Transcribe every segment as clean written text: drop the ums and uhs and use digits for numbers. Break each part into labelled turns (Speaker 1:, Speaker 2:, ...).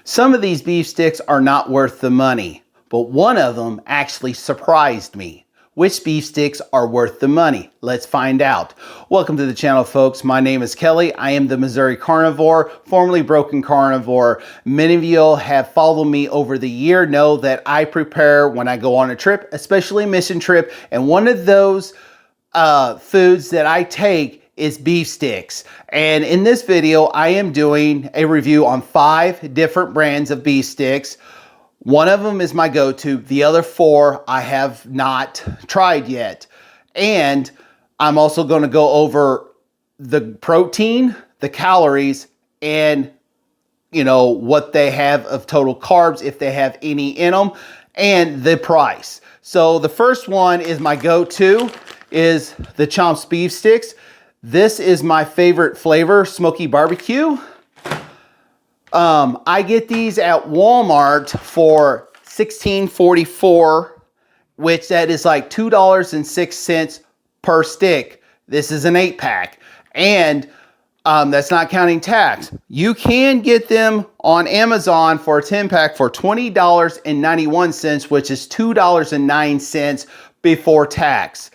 Speaker 1: Some of these beef sticks are not worth the money, but one of them actually surprised me. Which beef sticks are worth the money? Let's find out. Welcome to the channel, folks. My name is Kelly. I am the Missouri Carnivore, formerly Broken Carnivore. Many of you have followed me over the year know that I prepare when I go on a trip, especially a mission trip, and one of those foods that I take is beef sticks. And in this video, I am doing a review on 5 different brands of beef sticks. One of them is my go-to. The other 4 I have not tried yet. And I'm also going to go over the protein, the calories, and what they have of total carbs, if they have any in them, and the price. So the first one is my go-to, is the Chomps beef sticks. This is my favorite flavor, smoky barbecue. I get these at Walmart for $16.44, which that is like $2.06 per stick. This is an 8-pack, and that's not counting tax. You can get them on Amazon for a 10-pack for $20.91, which is $2.09 before tax.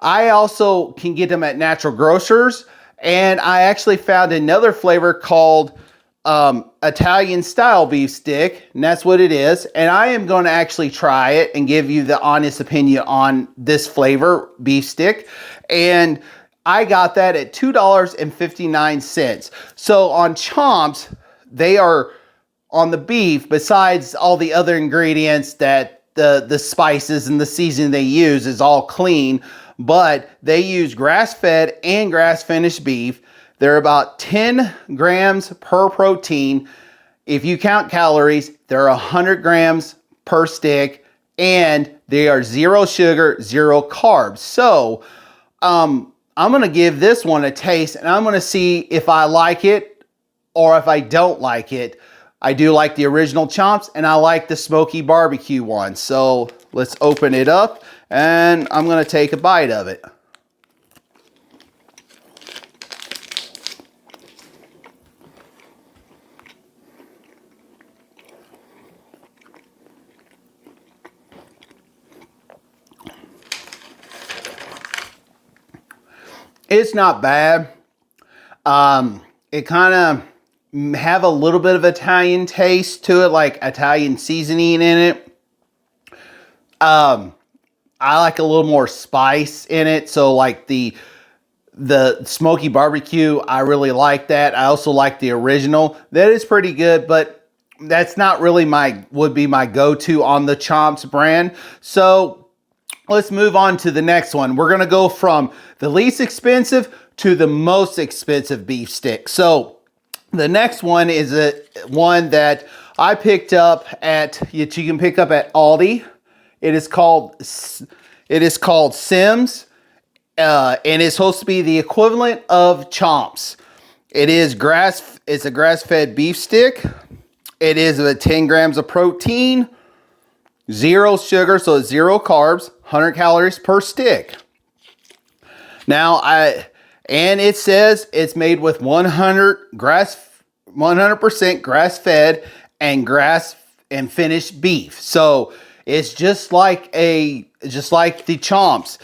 Speaker 1: I also can get them at Natural Grocers, and I actually found another flavor called Italian style beef stick, and that's what it is. And I am going to actually try it and give you the honest opinion on this flavor beef stick. And I got that at $2.59. So on Chomps, they are on the beef, besides all the other ingredients that the spices and the seasoning they use is all clean, but they use grass-fed and grass-finished beef. They're about 10 grams per protein. If you count calories, they're 100 grams per stick, and they are 0 sugar, 0 carbs. So I'm going to give this one a taste, and I'm going to see if I like it or if I don't like it. I do like the original Chomps, and I like the smoky barbecue one. So let's open it up, and I'm going to take a bite of it. It's not bad. It kind of have a little bit of Italian taste to it, like Italian seasoning in it. I like a little more spice in it. So like the smoky barbecue, I really like that. I also like the original. That is pretty good, but that's not really would be my go-to on the Chomps brand. So let's move on to the next one. We're going to go from the least expensive to the most expensive beef stick. So the next one is one that I picked up you can pick up at Aldi. It is called Sims, and it's supposed to be the equivalent of Chomps. It's a grass-fed beef stick. It is 10 grams of protein, 0 sugar, so it's 0 carbs, 100 calories per stick. Now, and it says it's made with 100% grass-fed and finished beef. So it's just like the Chomps.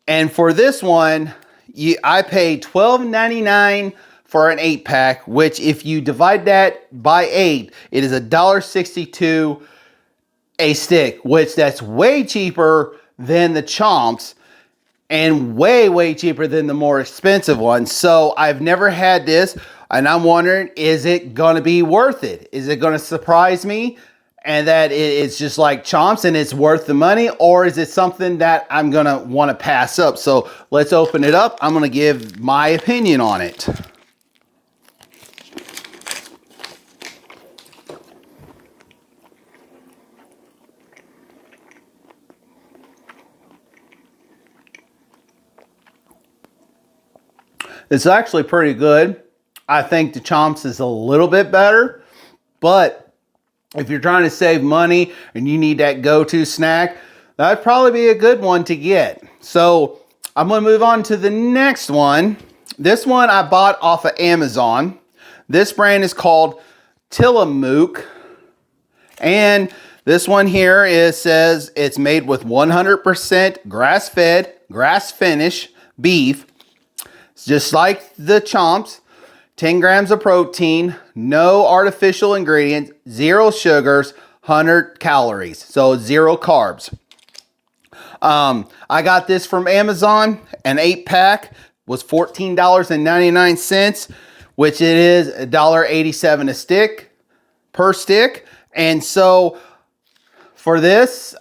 Speaker 1: And for this one, I paid $12.99 for an 8-pack, which if you divide that by 8, it is $1.62 a stick, which that's way cheaper than the Chomps and way cheaper than the more expensive one. So I've never had this, and I'm wondering, is it going to be worth it? Is it going to surprise me and that it's just like Chomps and it's worth the money, or is it something that I'm going to want to pass up? So let's open it up. I'm going to give my opinion on it. It's actually pretty good. I think the Chomps is a little bit better, but if you're trying to save money and you need that go-to snack, that'd probably be a good one to get. So I'm going to move on to the next one. This one I bought off of Amazon. This brand is called Tillamook. And this one here says it's made with 100% grass-fed, grass-finished beef. It's just like the Chomps. 10 grams of protein, no artificial ingredients, 0 sugars, 100 calories. So 0 carbs. I got this from Amazon. An 8-pack was $14.99, which it is $1.87 a stick, per stick. And so for this,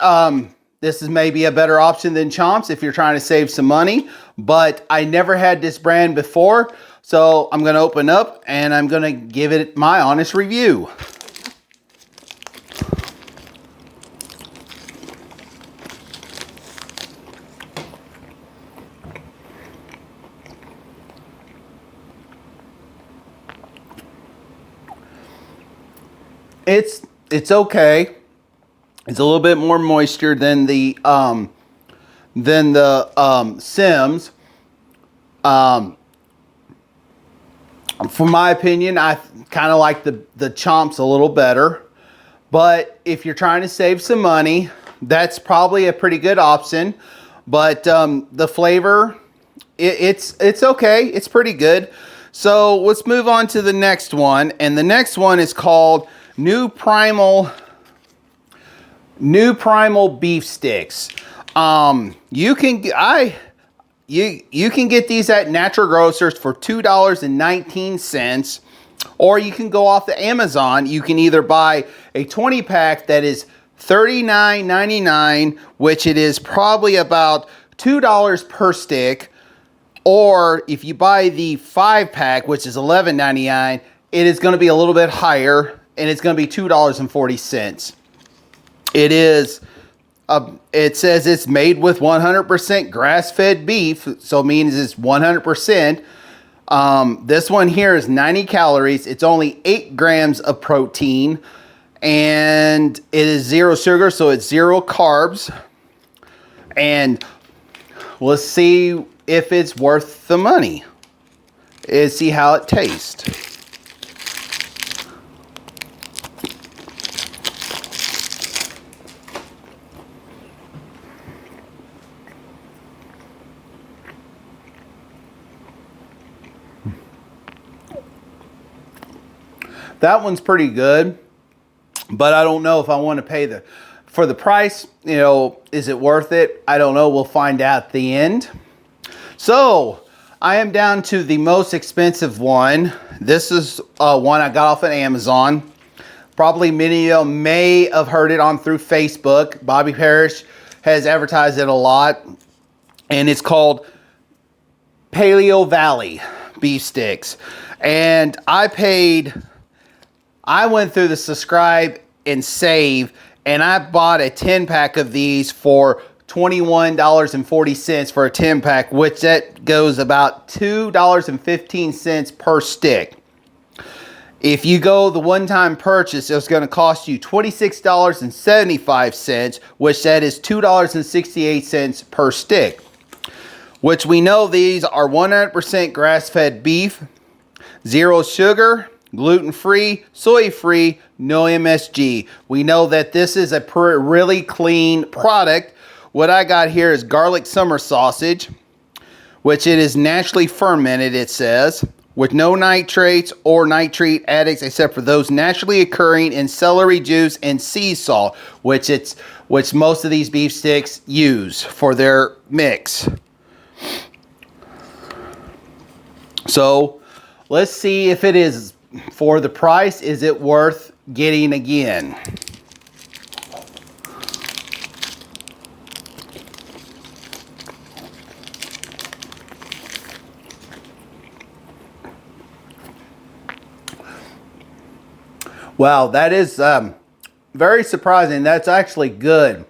Speaker 1: this is maybe a better option than Chomps if you're trying to save some money, but I never had this brand before. So I'm going to open up and I'm going to give it my honest review. It's okay. It's a little bit more moisture than the Sims. For my opinion, I kind of like the Chomps a little better. But if you're trying to save some money, that's probably a pretty good option. But the flavor, it's okay. It's pretty good. So let's move on to the next one. And the next one is called New Primal beef sticks. You can get these at natural grocers for $2.19, or you can go off the Amazon. You can either buy a 20-pack that is $39.99, which it is probably about $2 per stick, or if you buy the 5-pack, which is $11.99, it is going to be a little bit higher, and it's going to be $2.40. It says it's made with 100% grass-fed beef, so it means it's 100%. This one here is 90 calories. It's only 8 grams of protein, and it is 0 sugar, so it's 0 carbs. And let's see if it's worth the money. Let's see how it tastes. That one's pretty good, but I don't know if I want to pay for the price. You know, is it worth it? I don't know. We'll find out at the end. So I am down to the most expensive one. This is one I got off of Amazon. Probably many of you may have heard it through Facebook. Bobby Parrish has advertised it a lot, and it's called Paleo Valley beef sticks. And I went through the subscribe and save, and I bought a 10-pack of these for $21.40 for a 10-pack, which that goes about $2.15 per stick. If you go the one-time purchase, it's going to cost you $26.75, which that is $2.68 per stick. Which we know these are 100% grass-fed beef, 0 sugar, gluten-free, soy-free, no MSG. We know that this is a really clean product. What I got here is garlic summer sausage, which it is naturally fermented, it says, with no nitrates or nitrate additives except for those naturally occurring in celery juice and sea salt, which most of these beef sticks use for their mix. So let's see if it is, for the price, is it worth getting again? Wow, that is very surprising. That's actually good.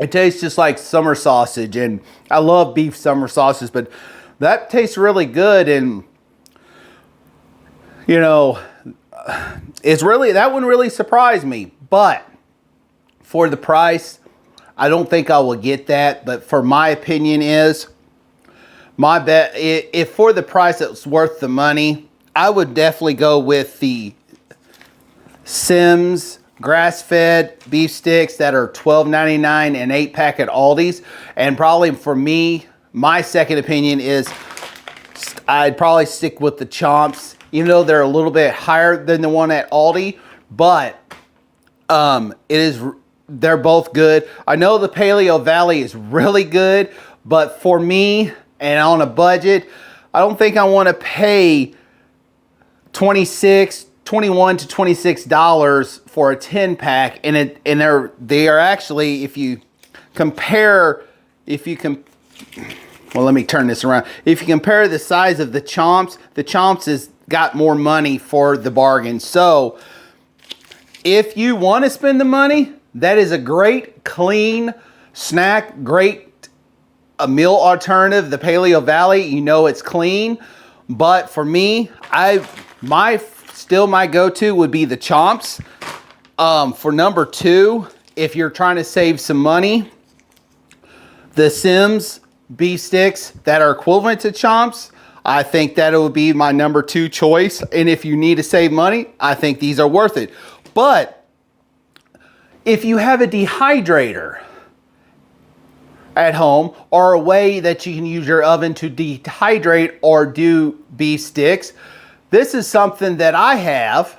Speaker 1: It tastes just like summer sausage, and I love beef summer sausage, but that tastes really good. And you know, that one really surprised me. But for the price, I don't think I will get that. But for my opinion is, my bet, if for the price it's worth the money, I would definitely go with the Sims grass-fed beef sticks that are $12.99 an 8-pack at Aldi's. And probably for me, my second opinion is I'd probably stick with the Chomps, even though they're a little bit higher than the one at Aldi, but they're both good. I know the Paleo Valley is really good, but for me and on a budget, I don't think I want to pay $21 to $26 for a 10-pack, and they are actually, if you compare, well, let me turn this around. If you compare the size of the Chomps has got more money for the bargain. So if you want to spend the money, that is a great clean snack, great a meal alternative. The Paleo Valley, you know it's clean, but for me, my go-to would be the Chomps. For number 2, if you're trying to save some money, the Sims beef sticks that are equivalent to Chomps, I think that it would be my number 2 choice. And if you need to save money, I think these are worth it. But if you have a dehydrator at home, or a way that you can use your oven to dehydrate or do beef sticks, this is something that I have.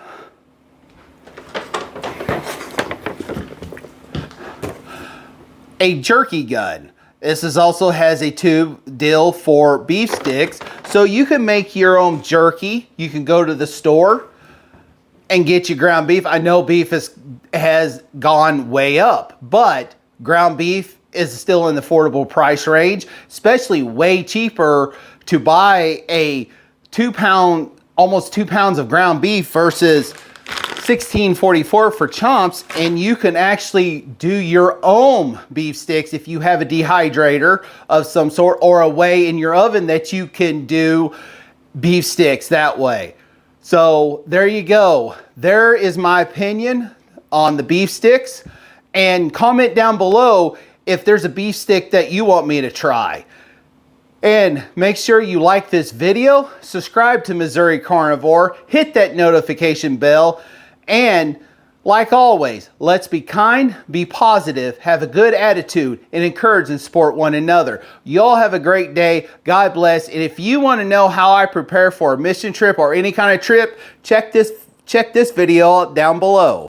Speaker 1: A jerky gun. This also has a tube deal for beef sticks, so you can make your own jerky. You can go to the store and get your ground beef. I know beef has gone way up, but ground beef is still in the affordable price range, especially way cheaper to buy a almost 2 pounds of ground beef versus $16.44 for Chomps. And you can actually do your own beef sticks if you have a dehydrator of some sort, or a way in your oven that you can do beef sticks that way. So there you go. There is my opinion on the beef sticks. And comment down below if there's a beef stick that you want me to try. And make sure you like this video, subscribe to Missouri Carnivore, hit that notification bell, and like always, let's be kind, be positive, have a good attitude, and encourage and support one another. You all have a great day. God bless. And if you want to know how I prepare for a mission trip or any kind of trip, check this video out down below.